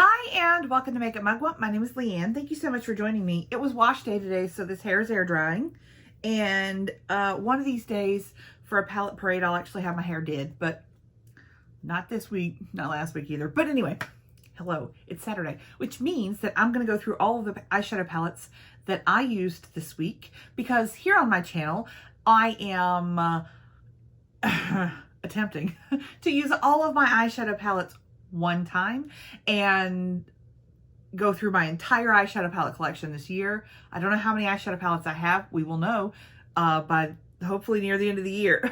Hi and welcome to Makeup Mugwump. My name is Leanne. Thank you so much for joining me. It was wash day today, so this hair is air drying. And one of these days for a palette parade, I'll actually have my hair did, but not this week, not last week either. But anyway, hello, it's Saturday, which means that I'm going to go through all of the eyeshadow palettes that I used this week, because here on my channel, I am attempting to use all of my eyeshadow palettes one time and go through my entire eyeshadow palette collection this year. I don't know how many eyeshadow palettes I have. We will know by hopefully near the end of the year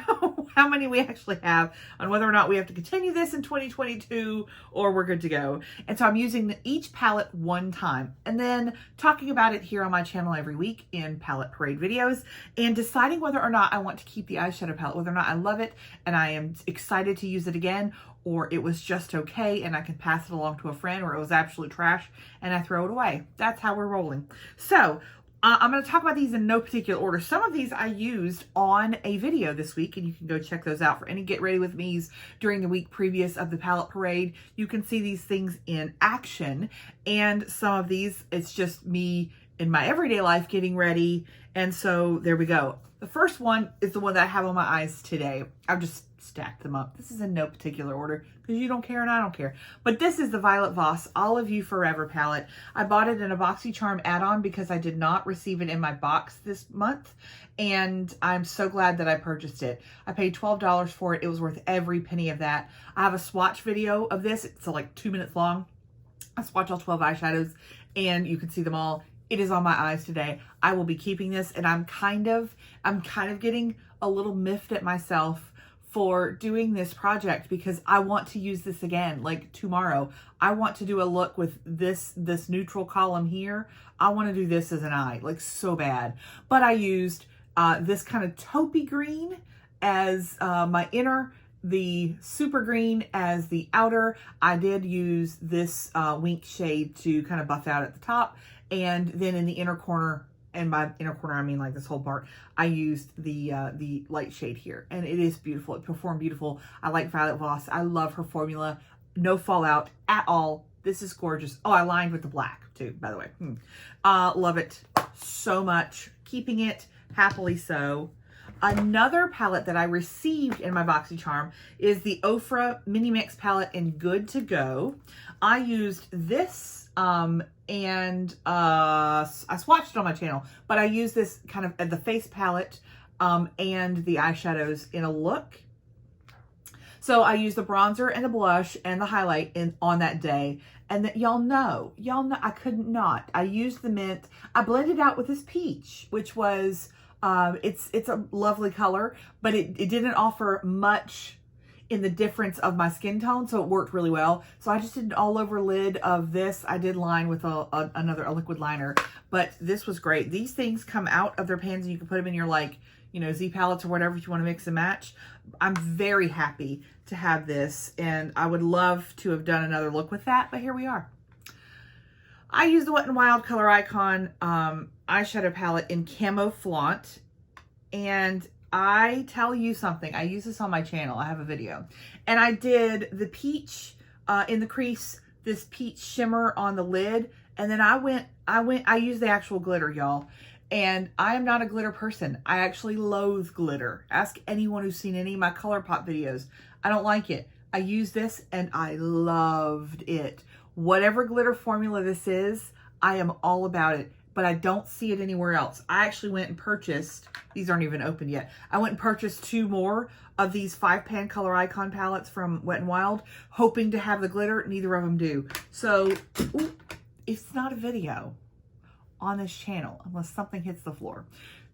how many we actually have, on whether or not we have to continue this in 2022 or we're good to go. And so I'm using each palette one time and then talking about it here on my channel every week in palette parade videos and deciding whether or not I want to keep the eyeshadow palette, whether or not I love it and I am excited to use it again, or it was just okay and I can pass it along to a friend, or it was absolute trash and I throw it away. That's how we're rolling. So I'm going to talk about these in no particular order. Some of these I used on a video this week, and you can go check those out for any Get Ready With Me's during the week previous of the palette parade. You can see these things in action, and some of these, it's just me in my everyday life getting ready. And so there we go. The first one is the one that I have on my eyes today. I've just stacked them up. This is in no particular order because you don't care and I don't care. But this is the Violet Voss All of You Forever palette. I bought it in a BoxyCharm add-on because I did not receive it in my box this month. And I'm so glad that I purchased it. I paid $12 for it. It was worth every penny of that. I have a swatch video of this. It's like 2 minutes long. I swatch all 12 eyeshadows and you can see them all. It is on my eyes today. I will be keeping this, and I'm kind of getting a little miffed at myself for doing this project because I want to use this again, like tomorrow. I want to do a look with this neutral column here. I want to do this as an eye, like so bad. But I used this kind of taupey green as my inner, the super green as the outer. I did use this wink shade to kind of buff out at the top. And then in the inner corner, and by inner corner, I mean like this whole part, I used the light shade here. And it is beautiful. It performed beautiful. I like Violet Voss. I love her formula. No fallout at all. This is gorgeous. Oh, I lined with the black too, by the way. Love it so much. Keeping it happily so. Another palette that I received in my BoxyCharm is the Ofra Mini Mix palette in Good to Go. I used this and I swatched it on my channel, but I used this kind of at the face palette and the eyeshadows in a look. So I used the bronzer and the blush and the highlight on that day. And that y'all know, I couldn't not. I used the mint. I blended out with this peach, which was, it's a lovely color, but it didn't offer much in the difference of my skin tone, so it worked really well. So I just did an all over lid of this. I did line with a liquid liner, but this was great. These things come out of their pans and you can put them in your, like, you know, Z palettes or whatever if you want to mix and match. I'm very happy to have this, and I would love to have done another look with that, but here we are. I used the Wet n Wild Color Icon eyeshadow palette in Camo-Flaunt, and I tell you something, I use this on my channel. I have a video, and I did the peach in the crease, this peach shimmer on the lid, and then I used the actual glitter, y'all. And I am not a glitter person. I actually loathe glitter. Ask anyone who's seen any of my ColourPop videos. I don't like it. I used this and I loved it. Whatever glitter formula this is, I am all about it, but I don't see it anywhere else. I actually went and purchased, these aren't even open yet. I went and purchased 2 more of these 5-pan Color Icon palettes from Wet n Wild, hoping to have the glitter. Neither of them do. So, ooh, it's not a video on this channel unless something hits the floor.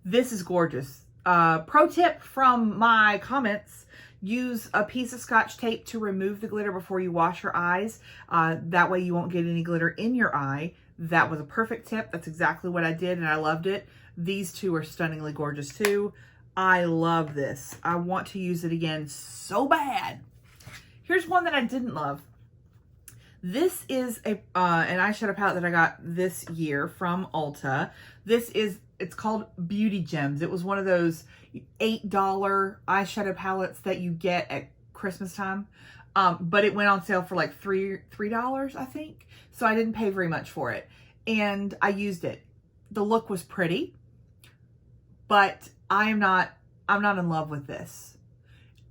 This is gorgeous. Pro tip from my comments: use a piece of Scotch tape to remove the glitter before you wash your eyes. That way you won't get any glitter in your eye. That was a perfect tip. That's exactly what I did and I loved it. These two are stunningly gorgeous too. I love this. I want to use it again so bad. Here's one that I didn't love. This is an eyeshadow palette that I got this year from Ulta. It's called Beauty Gems. It was one of those $8 eyeshadow palettes that you get at Christmas time. but it went on sale for like $3, I think. So I didn't pay very much for it. And I used it. The look was pretty, but I'm not in love with this.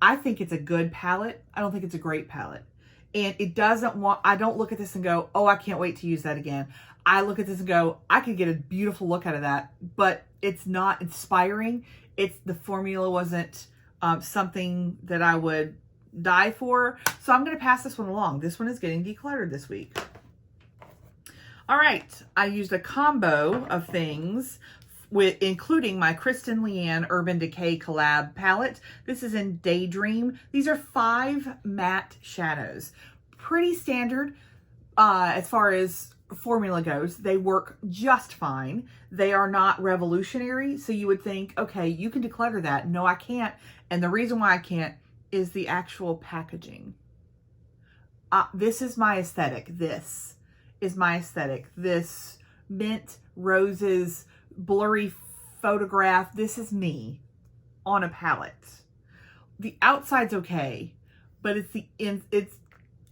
I think it's a good palette. I don't think it's a great palette. And it doesn't I don't look at this and go, oh, I can't wait to use that again. I look at this and go, I could get a beautiful look out of that, but it's not inspiring. The formula wasn't something that I would die for. So I'm going to pass this one along. This one is getting decluttered this week. All right. I used a combo of things including my Kristen Leanne Urban Decay collab palette. This is in Daydream. These are 5 matte shadows. Pretty standard as far as formula goes. They work just fine. They are not revolutionary. So you would think, okay, you can declutter that. No, I can't. And the reason why I can't is the actual packaging. This is my aesthetic. This is my aesthetic. This mint, roses, blurry photograph. This is me on a palette. The outside's okay, but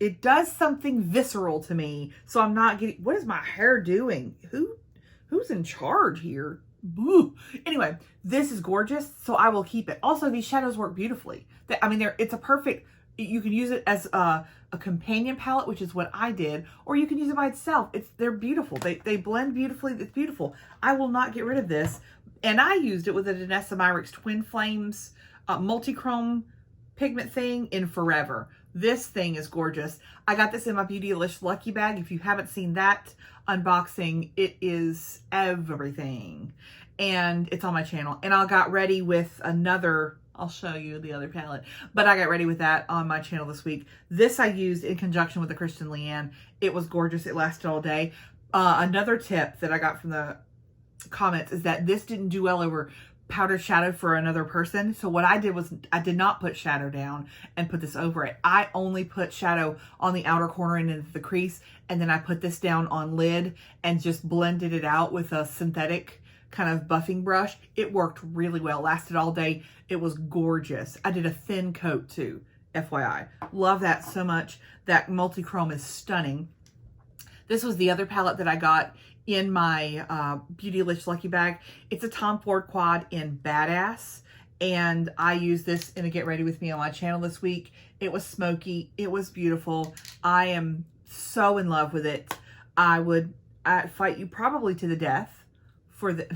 it does something visceral to me. So I'm not getting, what is my hair doing? Who's in charge here? Boo. Anyway, this is gorgeous, so I will keep it. Also, these shadows work beautifully. It's a perfect, you can use it as a companion palette, which is what I did, or you can use it by itself. They're beautiful. They blend beautifully. It's beautiful. I will not get rid of this. And I used it with a Danesa Myricks Twin Flames multi-chrome pigment thing in forever. This thing is gorgeous. I got this in my Beautylish Lucky Bag. If you haven't seen that unboxing, it is everything. And it's on my channel. And I got ready with another, I'll show you the other palette, but I got ready with that on my channel this week. This I used in conjunction with the Kristen Leanne. It was gorgeous. It lasted all day. Another tip that I got from the comments is that this didn't do well over powdered shadow for another person. So what I did was I did not put shadow down and put this over it. I only put shadow on the outer corner and into the crease. And then I put this down on lid and just blended it out with a synthetic kind of buffing brush. It worked really well. Lasted all day. It was gorgeous. I did a thin coat too, FYI. Love that so much. That multi-chrome is stunning. This was the other palette that I got in my Beautylish Lucky Bag. It's a Tom Ford quad in Badass. And I used this in a Get Ready With Me on my channel this week. It was smoky. It was beautiful. I am so in love with it. I'd fight you probably to the death for the...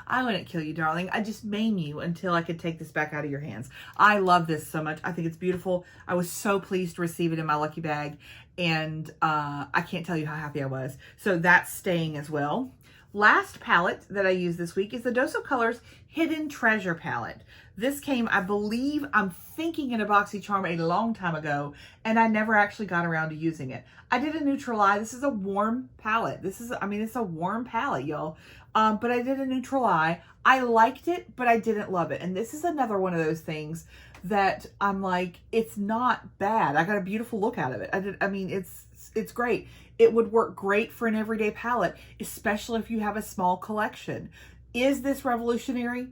I wouldn't kill you, darling. I'd just maim you until I could take this back out of your hands. I love this so much. I think it's beautiful. I was so pleased to receive it in my Lucky Bag. And I can't tell you how happy I was. So that's staying as well. Last palette that I used this week is the Dose of Colors Hidden Treasure palette. This came, I believe, I'm thinking in a BoxyCharm a long time ago, and I never actually got around to using it. I did a neutral eye. This is a warm palette. It's a warm palette, y'all. But I did a neutral eye. I liked it, but I didn't love it. And this is another one of those things that I'm like, it's not bad. I got a beautiful look out of it. It's great. It would work great for an everyday palette, especially if you have a small collection. Is this revolutionary?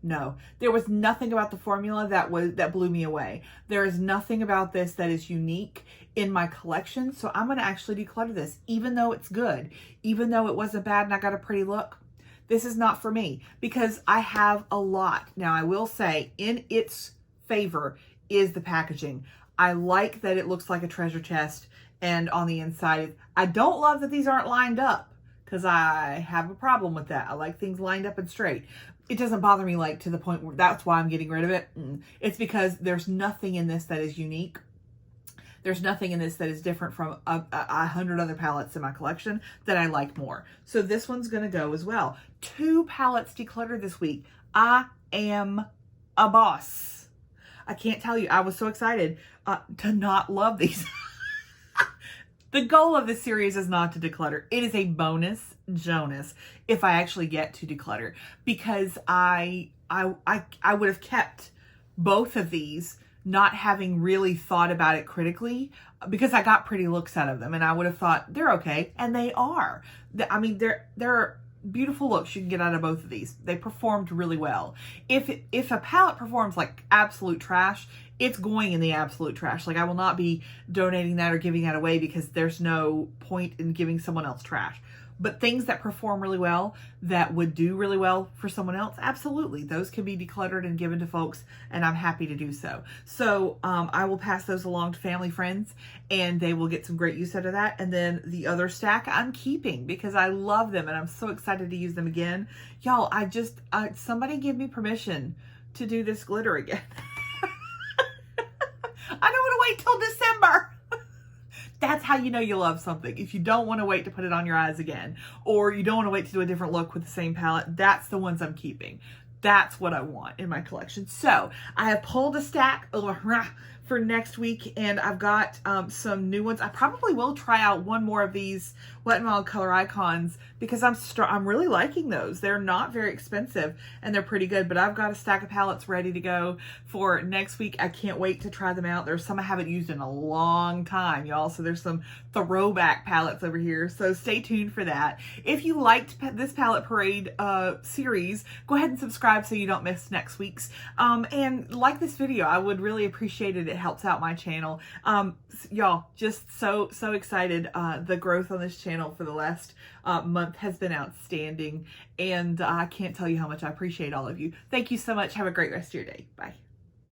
No. There was nothing about the formula that blew me away. There is nothing about this that is unique in my collection. So I'm going to actually declutter this, even though it's good, even though it wasn't bad and I got a pretty look. This is not for me because I have a lot. Now I will say in its favor is the packaging. I like that it looks like a treasure chest, and on the inside, I don't love that these aren't lined up because I have a problem with that. I like things lined up and straight. It doesn't bother me like to the point where that's why I'm getting rid of it. It's because there's nothing in this that is unique. There's nothing in this that is different from 100 other palettes in my collection that I like more. So this one's going to go as well. 2 palettes decluttered this week. I am a boss. I can't tell you. I was so excited to not love these. The goal of this series is not to declutter. It is a bonus Jonas if I actually get to declutter, because I would have kept both of these not having really thought about it critically, because I got pretty looks out of them and I would have thought they're okay, and they are. I mean, they're beautiful looks you can get out of both of these. They performed really well. If a palette performs like absolute trash, it's going in the absolute trash. Like, I will not be donating that or giving that away because there's no point in giving someone else trash. But things that perform really well, that would do really well for someone else, absolutely. Those can be decluttered and given to folks, and I'm happy to do so. So I will pass those along to family, friends, and they will get some great use out of that. And then the other stack I'm keeping because I love them, and I'm so excited to use them again. Y'all, somebody give me permission to do this glitter again. I don't want to wait till December. That's how you know you love something. If you don't want to wait to put it on your eyes again, or you don't want to wait to do a different look with the same palette, that's the ones I'm keeping. That's what I want in my collection. So I have pulled a stack for next week, and I've got some new ones. I probably will try out one more of these Wet n Wild Color Icons because I'm really liking those. They're not very expensive and they're pretty good, but I've got a stack of palettes ready to go for next week. I can't wait to try them out. There's some I haven't used in a long time, y'all. So there's some throwback palettes over here. So stay tuned for that. If you liked this Palette Parade series, go ahead and subscribe so you don't miss next week's. And like this video, I would really appreciate it. It helps out my channel. Y'all, just so excited. The growth on this channel for the last month has been outstanding, and I can't tell you how much I appreciate all of you. Thank you so much. Have a great rest of your day. Bye.